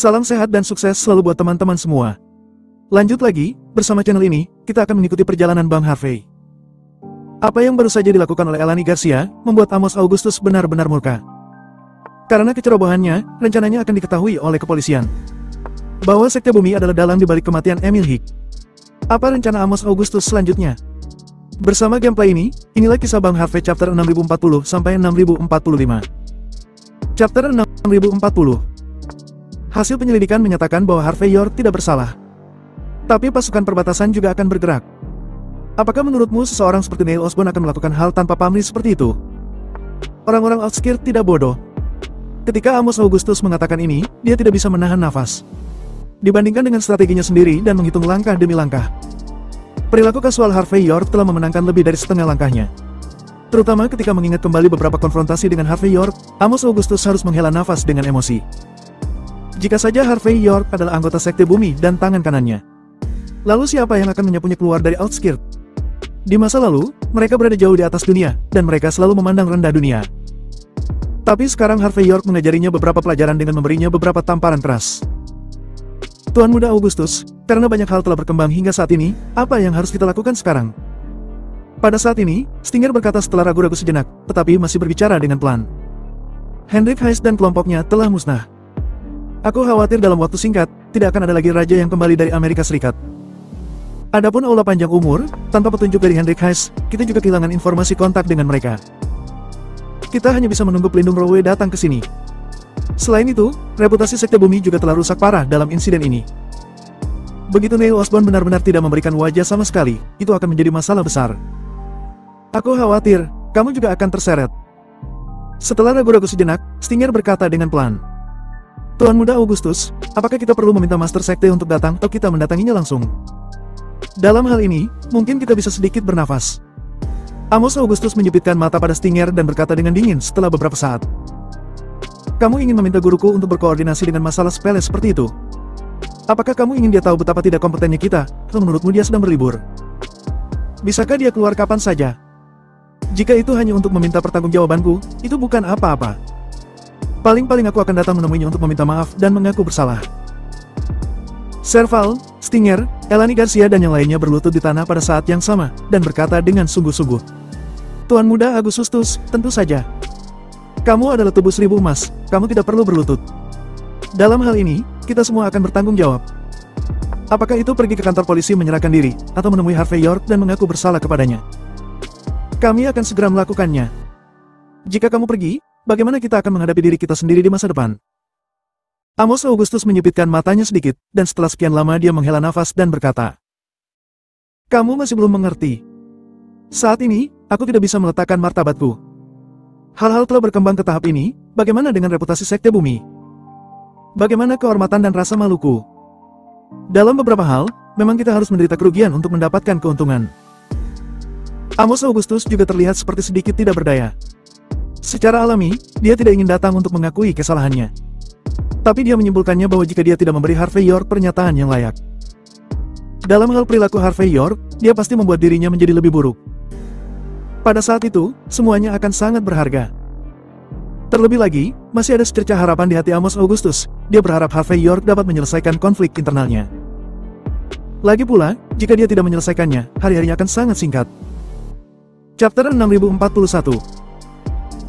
Salam sehat dan sukses selalu buat teman-teman semua. Lanjut lagi, bersama channel ini, kita akan mengikuti perjalanan Bang Harvey. Apa yang baru saja dilakukan oleh Elani Garcia, membuat Amos Augustus benar-benar murka. Karena kecerobohannya, rencananya akan diketahui oleh kepolisian. Bahwa Sekte Bumi adalah dalang dibalik kematian Emil Hick. Apa rencana Amos Augustus selanjutnya? Bersama gameplay ini, inilah kisah Bang Harvey chapter 6040 sampai 6045. Chapter 6040. Hasil penyelidikan menyatakan bahwa Harvey York tidak bersalah. Tapi pasukan perbatasan juga akan bergerak. Apakah menurutmu seseorang seperti Neil Osborn akan melakukan hal tanpa pamrih seperti itu? Orang-orang Outskirt tidak bodoh. Ketika Amos Augustus mengatakan ini, dia tidak bisa menahan nafas. Dibandingkan dengan strateginya sendiri dan menghitung langkah demi langkah. Perilaku kasual Harvey York telah memenangkan lebih dari setengah langkahnya. Terutama ketika mengingat kembali beberapa konfrontasi dengan Harvey York, Amos Augustus harus menghela nafas dengan emosi. Jika saja Harvey York adalah anggota Sekte Bumi dan tangan kanannya. Lalu siapa yang akan menyapunya keluar dari Outskirt? Di masa lalu, mereka berada jauh di atas dunia, dan mereka selalu memandang rendah dunia. Tapi sekarang Harvey York mengajarinya beberapa pelajaran dengan memberinya beberapa tamparan keras. Tuan Muda Augustus, karena banyak hal telah berkembang hingga saat ini, apa yang harus kita lakukan sekarang? Pada saat ini, Stinger berkata setelah ragu-ragu sejenak, tetapi masih berbicara dengan pelan. Hendrik Hayes dan kelompoknya telah musnah. Aku khawatir dalam waktu singkat, tidak akan ada lagi raja yang kembali dari Amerika Serikat. Adapun Aula Panjang Umur, tanpa petunjuk dari Hendrik Hayes, kita juga kehilangan informasi kontak dengan mereka. Kita hanya bisa menunggu pelindung Rowe datang ke sini. Selain itu, reputasi Sekte Bumi juga telah rusak parah dalam insiden ini. Begitu Neil Osborn benar-benar tidak memberikan wajah sama sekali, itu akan menjadi masalah besar. Aku khawatir, kamu juga akan terseret. Setelah ragu-ragu sejenak, Stinger berkata dengan pelan. Tuan Muda Augustus, apakah kita perlu meminta Master Sekte untuk datang atau kita mendatanginya langsung? Dalam hal ini, mungkin kita bisa sedikit bernafas. Amos Augustus menyipitkan mata pada Stinger dan berkata dengan dingin setelah beberapa saat. Kamu ingin meminta guruku untuk berkoordinasi dengan masalah sepele seperti itu? Apakah kamu ingin dia tahu betapa tidak kompetennya kita, atau menurutmu dia sedang berlibur? Bisakah dia keluar kapan saja? Jika itu hanya untuk meminta pertanggungjawabanku, itu bukan apa-apa. Paling-paling aku akan datang menemuinya untuk meminta maaf dan mengaku bersalah. Serval, Stinger, Elani Garcia dan yang lainnya berlutut di tanah pada saat yang sama, dan berkata dengan sungguh-sungguh. Tuan Muda Augustus, tentu saja. Kamu adalah tubuh 1000 emas, kamu tidak perlu berlutut. Dalam hal ini, kita semua akan bertanggung jawab. Apakah itu pergi ke kantor polisi menyerahkan diri, atau menemui Harvey York dan mengaku bersalah kepadanya? Kami akan segera melakukannya. Jika kamu pergi, bagaimana kita akan menghadapi diri kita sendiri di masa depan? Amos Augustus menyipitkan matanya sedikit, dan setelah sekian lama dia menghela nafas dan berkata, kamu masih belum mengerti. Saat ini, aku tidak bisa meletakkan martabatku. Hal-hal telah berkembang ke tahap ini, bagaimana dengan reputasi Sekte Bumi? Bagaimana kehormatan dan rasa maluku? Dalam beberapa hal, memang kita harus menderita kerugian untuk mendapatkan keuntungan. Amos Augustus juga terlihat seperti sedikit tidak berdaya. Secara alami, dia tidak ingin datang untuk mengakui kesalahannya. Tapi dia menyimpulkannya bahwa jika dia tidak memberi Harvey York pernyataan yang layak. Dalam hal perilaku Harvey York, dia pasti membuat dirinya menjadi lebih buruk. Pada saat itu, semuanya akan sangat berharga. Terlebih lagi, masih ada secercah harapan di hati Amos Augustus. Dia berharap Harvey York dapat menyelesaikan konflik internalnya. Lagi pula, jika dia tidak menyelesaikannya, hari-harinya akan sangat singkat. Chapter 6041.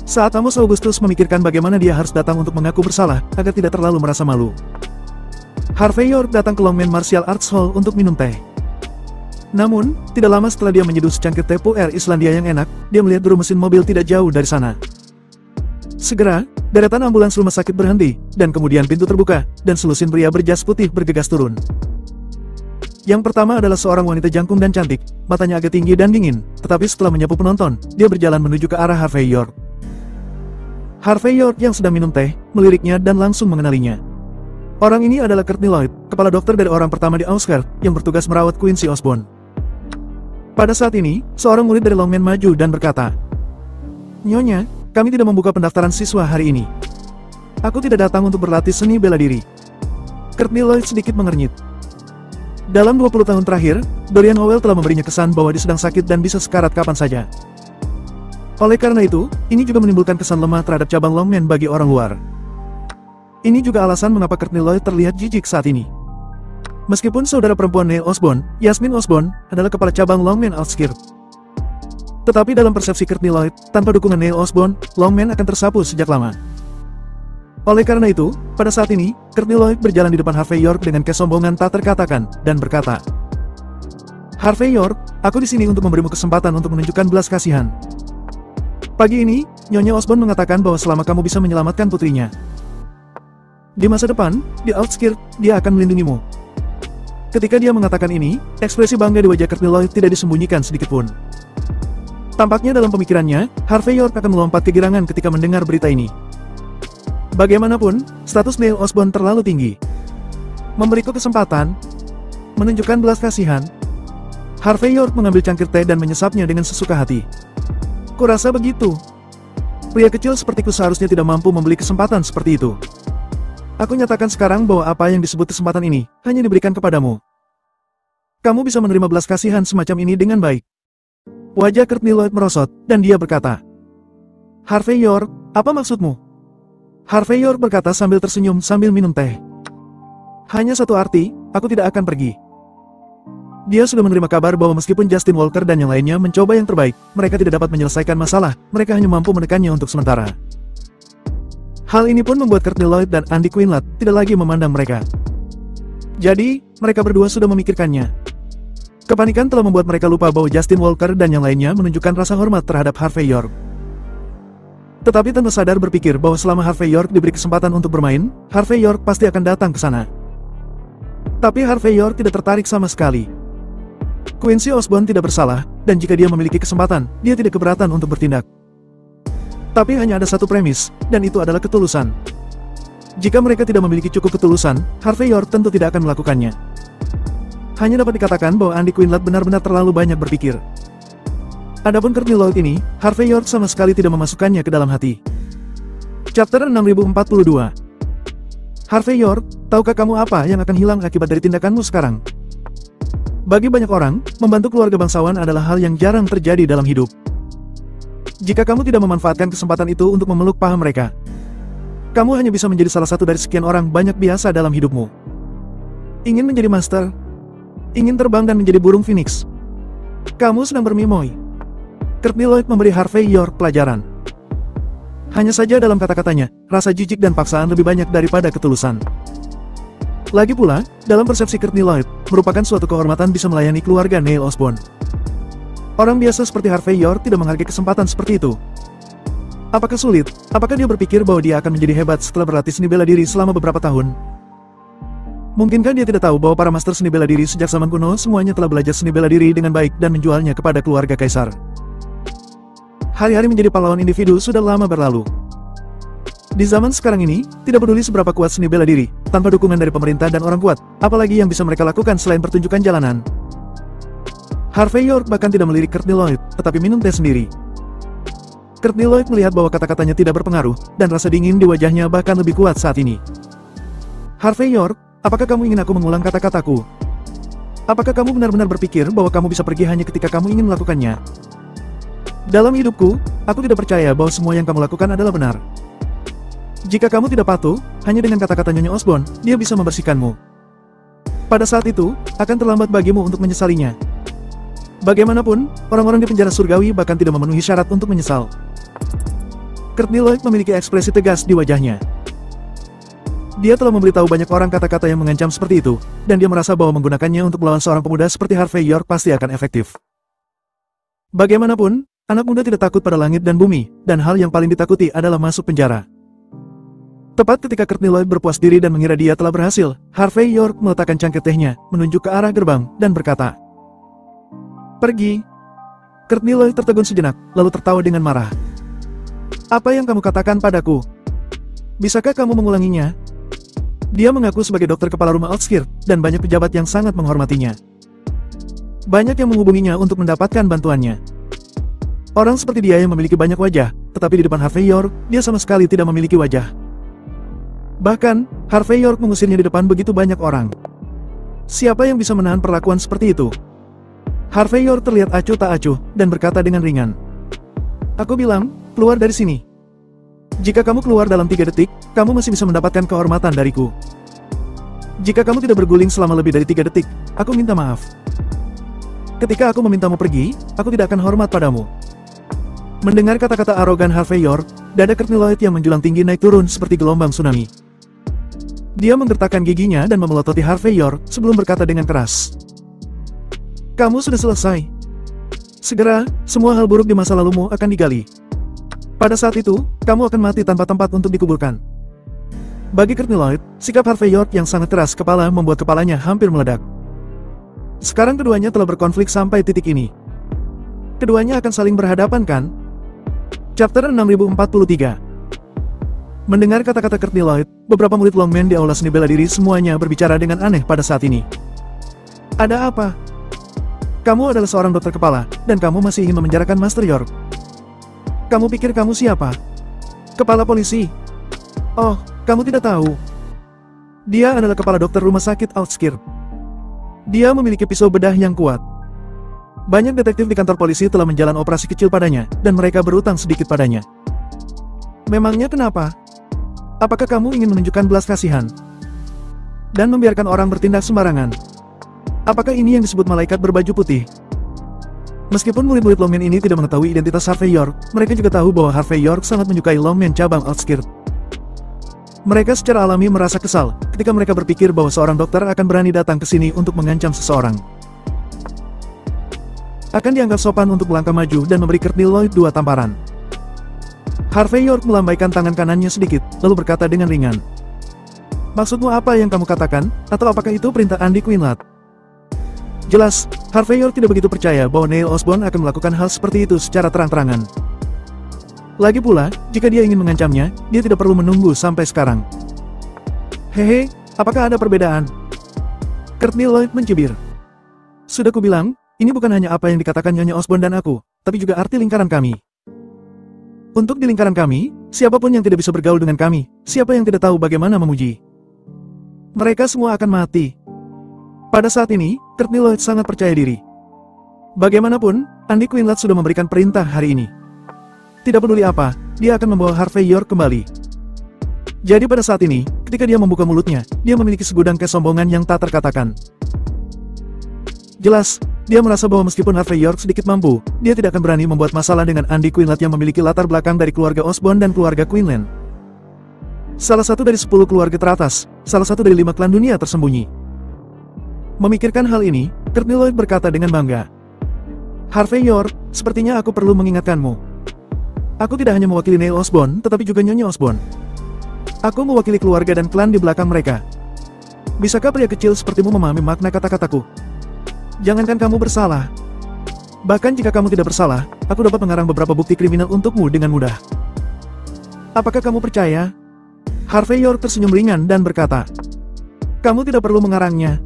Saat Amos Augustus memikirkan bagaimana dia harus datang untuk mengaku bersalah, agar tidak terlalu merasa malu. Harvey York datang ke Longman Martial Arts Hall untuk minum teh. Namun, tidak lama setelah dia menyeduh secangkir teh puer Islandia yang enak, dia melihat juru mesin mobil tidak jauh dari sana. Segera, deretan ambulans rumah sakit berhenti, dan kemudian pintu terbuka, dan selusin pria berjas putih bergegas turun. Yang pertama adalah seorang wanita jangkung dan cantik, matanya agak tinggi dan dingin, tetapi setelah menyapu penonton, dia berjalan menuju ke arah Harvey York. Harvey York yang sedang minum teh, meliriknya dan langsung mengenalinya. Orang ini adalah Courtney Lloyd, kepala dokter dari orang pertama di Outskirt, yang bertugas merawat Quincy Osborn. Pada saat ini, seorang murid dari Longman maju dan berkata, Nyonya, kami tidak membuka pendaftaran siswa hari ini. Aku tidak datang untuk berlatih seni bela diri. Courtney Lloyd sedikit mengernyit. Dalam 20 tahun terakhir, Dorian Howell telah memberinya kesan bahwa dia sedang sakit dan bisa sekarat kapan saja. Oleh karena itu, ini juga menimbulkan kesan lemah terhadap cabang Longman bagi orang luar. Ini juga alasan mengapa Courtney Lloyd terlihat jijik saat ini. Meskipun saudara perempuan Neil Osborn, Yasmin Osborn, adalah kepala cabang Longman Outskirt. Tetapi dalam persepsi Courtney Lloyd, tanpa dukungan Neil Osborn, Longman akan tersapu sejak lama. Oleh karena itu, pada saat ini, Courtney Lloyd berjalan di depan Harvey York dengan kesombongan tak terkatakan, dan berkata, "Harvey York, aku di sini untuk memberimu kesempatan untuk menunjukkan belas kasihan. Pagi ini, Nyonya Osborn mengatakan bahwa selama kamu bisa menyelamatkan putrinya, di masa depan, di Outskirt, dia akan melindungimu." Ketika dia mengatakan ini, ekspresi bangga di wajah Courtney Lloyd tidak disembunyikan sedikitpun. Tampaknya dalam pemikirannya, Harvey York akan melompat kegirangan ketika mendengar berita ini. Bagaimanapun, status Neil Osborn terlalu tinggi. Memberiku kesempatan menunjukkan belas kasihan. Harvey York mengambil cangkir teh dan menyesapnya dengan sesuka hati. Kurasa begitu. Pria kecil sepertiku seharusnya tidak mampu membeli kesempatan seperti itu. Aku nyatakan sekarang bahwa apa yang disebut kesempatan ini hanya diberikan kepadamu. Kamu bisa menerima belas kasihan semacam ini dengan baik. Wajah Courtney Lloyd merosot, dan dia berkata, "Harvey York, apa maksudmu?" Harvey York berkata sambil tersenyum sambil minum teh. "Hanya satu arti, aku tidak akan pergi." Dia sudah menerima kabar bahwa meskipun Justin Walker dan yang lainnya mencoba yang terbaik, mereka tidak dapat menyelesaikan masalah, mereka hanya mampu menekannya untuk sementara. Hal ini pun membuat Courtney Lloyd dan Andy Quinlan tidak lagi memandang mereka. Jadi, mereka berdua sudah memikirkannya. Kepanikan telah membuat mereka lupa bahwa Justin Walker dan yang lainnya menunjukkan rasa hormat terhadap Harvey York. Tetapi tanpa sadar berpikir bahwa selama Harvey York diberi kesempatan untuk bermain, Harvey York pasti akan datang ke sana. Tapi Harvey York tidak tertarik sama sekali. Quincy Osborn tidak bersalah, dan jika dia memiliki kesempatan, dia tidak keberatan untuk bertindak. Tapi hanya ada satu premis, dan itu adalah ketulusan. Jika mereka tidak memiliki cukup ketulusan, Harvey York tentu tidak akan melakukannya. Hanya dapat dikatakan bahwa Andy Quinlan benar-benar terlalu banyak berpikir. Adapun Courtney Lloyd ini, Harvey York sama sekali tidak memasukkannya ke dalam hati. Chapter 6042. Harvey York, tahukah kamu apa yang akan hilang akibat dari tindakanmu sekarang? Bagi banyak orang, membantu keluarga bangsawan adalah hal yang jarang terjadi dalam hidup. Jika kamu tidak memanfaatkan kesempatan itu untuk memeluk paha mereka, kamu hanya bisa menjadi salah satu dari sekian orang banyak biasa dalam hidupmu. Ingin menjadi master? Ingin terbang dan menjadi burung phoenix? Kamu sedang bermimoi. Courtney Lloyd memberi Harvey York pelajaran. Hanya saja dalam kata-katanya, rasa jijik dan paksaan lebih banyak daripada ketulusan. Lagi pula, dalam persepsi Courtney Lloyd, merupakan suatu kehormatan bisa melayani keluarga Neil Osborn. Orang biasa seperti Harvey York tidak menghargai kesempatan seperti itu. Apakah sulit? Apakah dia berpikir bahwa dia akan menjadi hebat setelah berlatih seni bela diri selama beberapa tahun? Mungkinkah dia tidak tahu bahwa para master seni bela diri sejak zaman kuno semuanya telah belajar seni bela diri dengan baik dan menjualnya kepada keluarga kaisar? Hari-hari menjadi pahlawan individu sudah lama berlalu. Di zaman sekarang ini, tidak peduli seberapa kuat seni bela diri, tanpa dukungan dari pemerintah dan orang kuat, apalagi yang bisa mereka lakukan selain pertunjukan jalanan. Harvey York bahkan tidak melirik Courtney Lloyd, tetapi minum teh sendiri. Courtney Lloyd melihat bahwa kata-katanya tidak berpengaruh, dan rasa dingin di wajahnya bahkan lebih kuat saat ini. Harvey York, apakah kamu ingin aku mengulang kata-kataku? Apakah kamu benar-benar berpikir bahwa kamu bisa pergi hanya ketika kamu ingin melakukannya? Dalam hidupku, aku tidak percaya bahwa semua yang kamu lakukan adalah benar. Jika kamu tidak patuh, hanya dengan kata-kata Nyonya Osborn, dia bisa membersihkanmu. Pada saat itu, akan terlambat bagimu untuk menyesalinya. Bagaimanapun, orang-orang di penjara surgawi bahkan tidak memenuhi syarat untuk menyesal. Courtney Lloyd memiliki ekspresi tegas di wajahnya. Dia telah memberitahu banyak orang kata-kata yang mengancam seperti itu, dan dia merasa bahwa menggunakannya untuk melawan seorang pemuda seperti Harvey York pasti akan efektif. Bagaimanapun, anak muda tidak takut pada langit dan bumi, dan hal yang paling ditakuti adalah masuk penjara. Tepat ketika Courtney Lloyd berpuas diri dan mengira dia telah berhasil, Harvey York meletakkan cangkir tehnya, menunjuk ke arah gerbang, dan berkata, "Pergi." Courtney Lloyd tertegun sejenak, lalu tertawa dengan marah. "Apa yang kamu katakan padaku? Bisakah kamu mengulanginya?" Dia mengaku sebagai dokter kepala rumah Outskirt, dan banyak pejabat yang sangat menghormatinya. Banyak yang menghubunginya untuk mendapatkan bantuannya. Orang seperti dia yang memiliki banyak wajah, tetapi di depan Harvey York, dia sama sekali tidak memiliki wajah. Bahkan, Harvey York mengusirnya di depan begitu banyak orang. Siapa yang bisa menahan perlakuan seperti itu? Harvey York terlihat acuh tak acuh, dan berkata dengan ringan, "Aku bilang, keluar dari sini." Jika kamu keluar dalam 3 detik, kamu masih bisa mendapatkan kehormatan dariku. Jika kamu tidak berguling selama lebih dari 3 detik, aku minta maaf. Ketika aku memintamu pergi, aku tidak akan hormat padamu. Mendengar kata-kata arogan Harvey York, dada Courtney Lloyd yang menjulang tinggi naik turun seperti gelombang tsunami. Dia menggertakkan giginya dan memelototi Harvey York sebelum berkata dengan keras. Kamu sudah selesai. Segera, semua hal buruk di masa lalumu akan digali. Pada saat itu, kamu akan mati tanpa tempat untuk dikuburkan. Bagi Courtney Lloyd, sikap Harvey York yang sangat keras kepala membuat kepalanya hampir meledak. Sekarang keduanya telah berkonflik sampai titik ini. Keduanya akan saling berhadapan kan? Chapter 6043. Mendengar kata-kata Courtney Lloyd, beberapa murid Longman di aula seni bela diri semuanya berbicara dengan aneh pada saat ini. Ada apa? Kamu adalah seorang dokter kepala, dan kamu masih ingin memenjarakan Master York. Kamu pikir kamu siapa? Kepala polisi? Oh, kamu tidak tahu. Dia adalah kepala dokter rumah sakit Outskirt. Dia memiliki pisau bedah yang kuat. Banyak detektif di kantor polisi telah menjalani operasi kecil padanya, dan mereka berutang sedikit padanya. Memangnya kenapa? Apakah kamu ingin menunjukkan belas kasihan? Dan membiarkan orang bertindak sembarangan? Apakah ini yang disebut malaikat berbaju putih? Meskipun murid-murid Longman ini tidak mengetahui identitas Harvey York, mereka juga tahu bahwa Harvey York sangat menyukai Longman cabang Outskirt. Mereka secara alami merasa kesal ketika mereka berpikir bahwa seorang dokter akan berani datang ke sini untuk mengancam seseorang. Akan dianggap sopan untuk melangkah maju dan memberi Courtney Lloyd 2 tamparan. Harvey York melambaikan tangan kanannya sedikit, lalu berkata dengan ringan. Maksudmu apa yang kamu katakan, atau apakah itu perintah Andy Quinlan? Jelas, Harvey York tidak begitu percaya bahwa Neil Osborn akan melakukan hal seperti itu secara terang-terangan. Lagi pula, jika dia ingin mengancamnya, dia tidak perlu menunggu sampai sekarang. Hehe, apakah ada perbedaan? Courtney Lloyd mencibir. Sudah kubilang, ini bukan hanya apa yang dikatakan Nyonya Osborn dan aku, tapi juga arti lingkaran kami. Untuk di lingkaran kami, siapapun yang tidak bisa bergaul dengan kami, siapa yang tidak tahu bagaimana memuji. Mereka semua akan mati. Pada saat ini, Courtney Lloyd sangat percaya diri. Bagaimanapun, Andy Quinlan sudah memberikan perintah hari ini. Tidak peduli apa, dia akan membawa Harvey York kembali. Jadi pada saat ini, ketika dia membuka mulutnya, dia memiliki segudang kesombongan yang tak terkatakan. Jelas, dia merasa bahwa meskipun Harvey York sedikit mampu, dia tidak akan berani membuat masalah dengan Andy Quinlan yang memiliki latar belakang dari keluarga Osborn dan keluarga Quinlan. Salah satu dari 10 keluarga teratas, salah satu dari 5 klan dunia tersembunyi. Memikirkan hal ini, Courtney Lloyd berkata dengan bangga. Harvey York, sepertinya aku perlu mengingatkanmu. Aku tidak hanya mewakili Neil Osborn, tetapi juga Nyonya Osborn. Aku mewakili keluarga dan klan di belakang mereka. Bisakah pria kecil sepertimu memahami makna kata-kataku? Jangankan kamu bersalah. Bahkan jika kamu tidak bersalah, aku dapat mengarang beberapa bukti kriminal untukmu dengan mudah. Apakah kamu percaya? Harvey York tersenyum ringan dan berkata, kamu tidak perlu mengarangnya.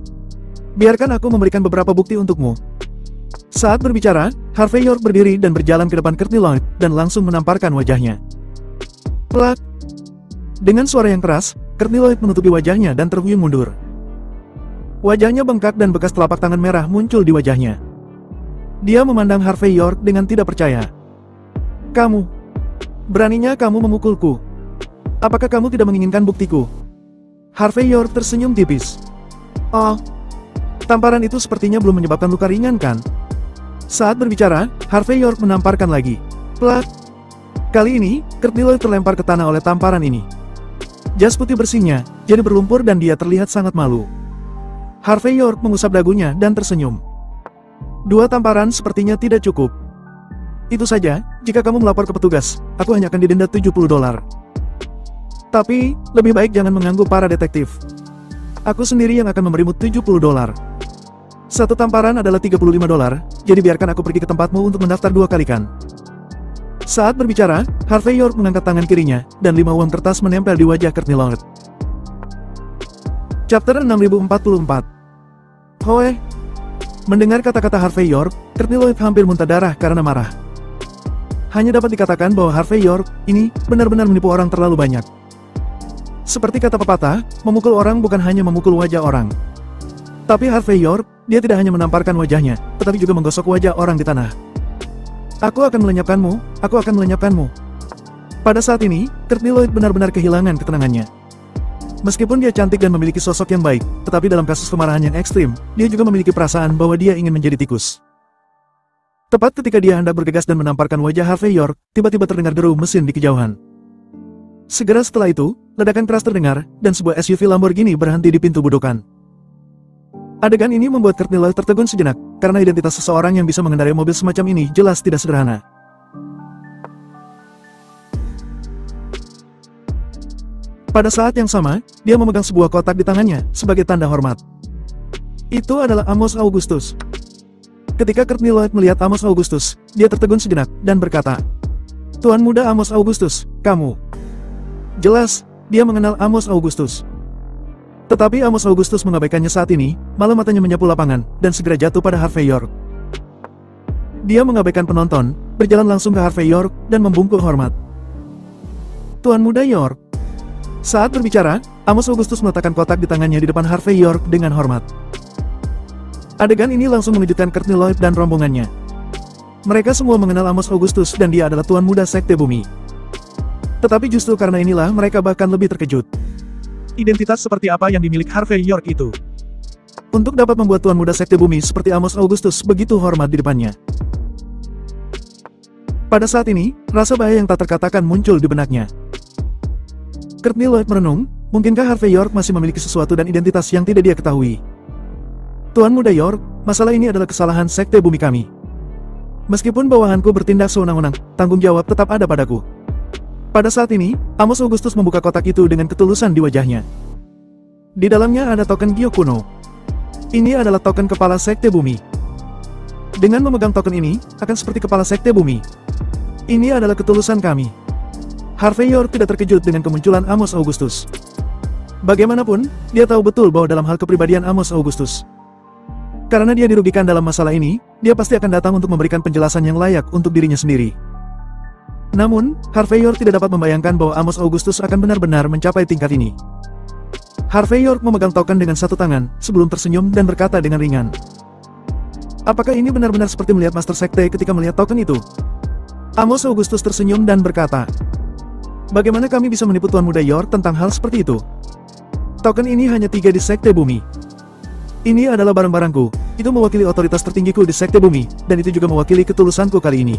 Biarkan aku memberikan beberapa bukti untukmu. Saat berbicara, Harvey York berdiri dan berjalan ke depan Courtney Lloyd dan langsung menamparkan wajahnya. Plak! Dengan suara yang keras, Courtney Lloyd menutupi wajahnya dan terhuyung mundur. Wajahnya bengkak dan bekas telapak tangan merah muncul di wajahnya. Dia memandang Harvey York dengan tidak percaya. Kamu! Beraninya kamu memukulku. Apakah kamu tidak menginginkan buktiku? Harvey York tersenyum tipis. Oh! Tamparan itu sepertinya belum menyebabkan luka ringan kan? Saat berbicara, Harvey York menamparkan lagi. Plak! Kali ini, Courtney Lloyd terlempar ke tanah oleh tamparan ini. Jas putih bersihnya jadi berlumpur dan dia terlihat sangat malu. Harvey York mengusap dagunya dan tersenyum. 2 tamparan sepertinya tidak cukup. Itu saja, jika kamu melapor ke petugas, aku hanya akan didenda $70. Tapi, lebih baik jangan mengganggu para detektif. Aku sendiri yang akan memberimu $70. 1 tamparan adalah $35, jadi biarkan aku pergi ke tempatmu untuk mendaftar 2 kali kan. Saat berbicara, Harvey York mengangkat tangan kirinya, dan 5 uang kertas menempel di wajah Courtney Lloyd. Chapter 6044. Hoe! Mendengar kata-kata Harvey York, Courtney Lloyd hampir muntah darah karena marah. Hanya dapat dikatakan bahwa Harvey York ini benar-benar menipu orang terlalu banyak. Seperti kata pepatah, memukul orang bukan hanya memukul wajah orang. Tapi Harvey York, dia tidak hanya menamparkan wajahnya, tetapi juga menggosok wajah orang di tanah. Aku akan melenyapkanmu, aku akan melenyapkanmu. Pada saat ini, Courtney Lloyd benar-benar kehilangan ketenangannya. Meskipun dia cantik dan memiliki sosok yang baik, tetapi dalam kasus kemarahan yang ekstrim, dia juga memiliki perasaan bahwa dia ingin menjadi tikus. Tepat ketika dia hendak bergegas dan menamparkan wajah Harvey York, tiba-tiba terdengar deru mesin di kejauhan. Segera setelah itu, ledakan keras terdengar, dan sebuah SUV Lamborghini berhenti di pintu budokan. Adegan ini membuat Courtney Lloyd tertegun sejenak, karena identitas seseorang yang bisa mengendarai mobil semacam ini jelas tidak sederhana. Pada saat yang sama, dia memegang sebuah kotak di tangannya, sebagai tanda hormat. Itu adalah Amos Augustus. Ketika Courtney Lloyd melihat Amos Augustus, dia tertegun sejenak, dan berkata, "Tuan muda Amos Augustus, kamu." Jelas, dia mengenal Amos Augustus. Tetapi Amos Augustus mengabaikannya saat ini, malah matanya menyapu lapangan, dan segera jatuh pada Harvey York. Dia mengabaikan penonton, berjalan langsung ke Harvey York, dan membungkuk hormat. "Tuan muda York." Saat berbicara, Amos Augustus meletakkan kotak di tangannya di depan Harvey York dengan hormat. Adegan ini langsung mengejutkan Courtney Lloyd dan rombongannya. Mereka semua mengenal Amos Augustus dan dia adalah Tuan Muda Sekte Bumi. Tetapi justru karena inilah mereka bahkan lebih terkejut. Identitas seperti apa yang dimiliki Harvey York itu? Untuk dapat membuat Tuan Muda Sekte Bumi seperti Amos Augustus begitu hormat di depannya. Pada saat ini, rasa bahaya yang tak terkatakan muncul di benaknya. Courtney Lloyd merenung, mungkinkah Harvey York masih memiliki sesuatu dan identitas yang tidak dia ketahui? Tuan muda York, masalah ini adalah kesalahan Sekte Bumi kami. Meskipun bawahanku bertindak sewenang-wenang, tanggung jawab tetap ada padaku. Pada saat ini, Amos Augustus membuka kotak itu dengan ketulusan di wajahnya. Di dalamnya ada token Gyo kuno. Ini adalah token kepala Sekte Bumi. Dengan memegang token ini, akan seperti kepala Sekte Bumi. Ini adalah ketulusan kami. Harvey York tidak terkejut dengan kemunculan Amos Augustus. Bagaimanapun, dia tahu betul bahwa dalam hal kepribadian Amos Augustus. Karena dia dirugikan dalam masalah ini, dia pasti akan datang untuk memberikan penjelasan yang layak untuk dirinya sendiri. Namun, Harvey York tidak dapat membayangkan bahwa Amos Augustus akan benar-benar mencapai tingkat ini. Harvey York memegang token dengan satu tangan, sebelum tersenyum dan berkata dengan ringan. Apakah ini benar-benar seperti melihat Master Sekte ketika melihat token itu? Amos Augustus tersenyum dan berkata, "Bagaimana kami bisa menipu Tuan Muda York tentang hal seperti itu? Token ini hanya 3 di Sekte Bumi. Ini adalah barang-barangku, itu mewakili otoritas tertinggiku di Sekte Bumi, dan itu juga mewakili ketulusanku kali ini.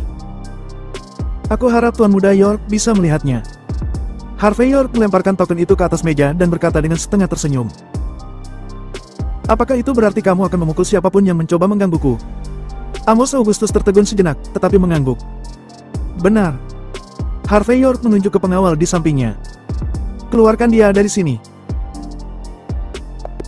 Aku harap Tuan Muda York bisa melihatnya." Harvey York melemparkan token itu ke atas meja dan berkata dengan setengah tersenyum. "Apakah itu berarti kamu akan memukul siapapun yang mencoba menggangguku?" Amos Augustus tertegun sejenak, tetapi mengangguk. "Benar." Harvey York menunjuk ke pengawal di sampingnya. "Keluarkan dia dari sini."